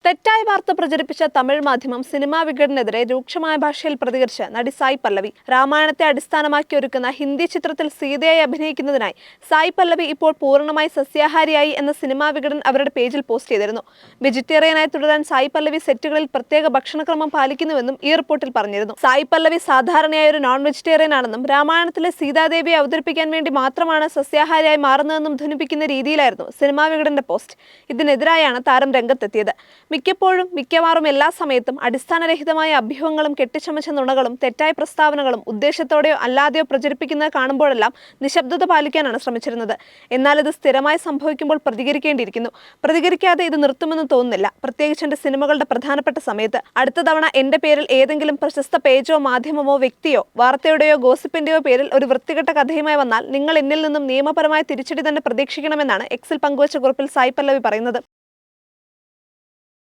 തെറ്റായ വാർത്ത പ്രചരിപ്പിച്ച തമിഴ് മാധ്യമം സിനിമാ വികടനെതിരെ രൂക്ഷമായ ഭാഷയിൽ പ്രതികരിച്ച് നടി സായ് പല്ലവി. രാമായണത്തെ അടിസ്ഥാനമാക്കി ഒരുക്കുന്ന ഹിന്ദി ചിത്രത്തിൽ സീതയായി അഭിനയിക്കുന്നതിനായി സായ് പല്ലവി ഇപ്പോൾ പൂർണ്ണമായി സസ്യാഹാരിയായി എന്ന സിനിമാ വികടൻ അവരുടെ പേജിൽ പോസ്റ്റ് ചെയ്തിരുന്നു. വെജിറ്റേറിയനായി തുടരാൻ സായ് പല്ലവി സെറ്റുകളിൽ പ്രത്യേക ഭക്ഷണക്രമം പാലിക്കുന്നുവെന്നും ഈ റിപ്പോർട്ടിൽ പറഞ്ഞിരുന്നു. സായ് പല്ലവി സാധാരണയായ ഒരു നോൺ വെജിറ്റേറിയൻ ആണെന്നും രാമായണത്തിലെ സീതാദേവിയെ അവതരിപ്പിക്കാൻ വേണ്ടി മാത്രമാണ് സസ്യാഹാരിയായി മാറുന്നതെന്നും ധ്വനിപ്പിക്കുന്ന രീതിയിലായിരുന്നു സിനിമാ വികടന്റെ പോസ്റ്റ്. ഇതിനെതിരായാണ് താരം രംഗത്തെത്തിയത്. മിക്കവാറും എല്ലാ സമയത്തും അടിസ്ഥാനരഹിതമായ അഭ്യൂഹങ്ങളും കെട്ടിച്ചമച്ച നുണകളും തെറ്റായ പ്രസ്താവനകളും ഉദ്ദേശത്തോടെയോ അല്ലാതെയോ പ്രചരിപ്പിക്കുന്നത് കാണുമ്പോഴെല്ലാം നിശബ്ദത പാലിക്കാനാണ് ശ്രമിച്ചിരുന്നത്. എന്നാൽ ഇത് സ്ഥിരമായി സംഭവിക്കുമ്പോൾ പ്രതികരിക്കേണ്ടിയിരിക്കുന്നു. പ്രതികരിക്കാതെ ഇത് നിർത്തുമെന്ന് തോന്നുന്നില്ല, പ്രത്യേകിച്ച് എന്റെ സിനിമകളുടെ പ്രധാനപ്പെട്ട സമയത്ത്. അടുത്ത തവണ എന്റെ പേരിൽ ഏതെങ്കിലും പ്രശസ്ത പേജോ മാധ്യമമോ വ്യക്തിയോ വാർത്തയുടെയോ ഗോസിപ്പിന്റെയോ പേരിൽ ഒരു വൃത്തികെട്ട കഥയുമായി വന്നാൽ നിങ്ങൾ എന്നിൽ നിന്നും നിയമപരമായ തിരിച്ചടി തന്നെ പ്രതീക്ഷിക്കണമെന്നാണ് എക്സിൽ പങ്കുവച്ച കുറിപ്പിൽ സായ് പല്ലവി പറയുന്നത്.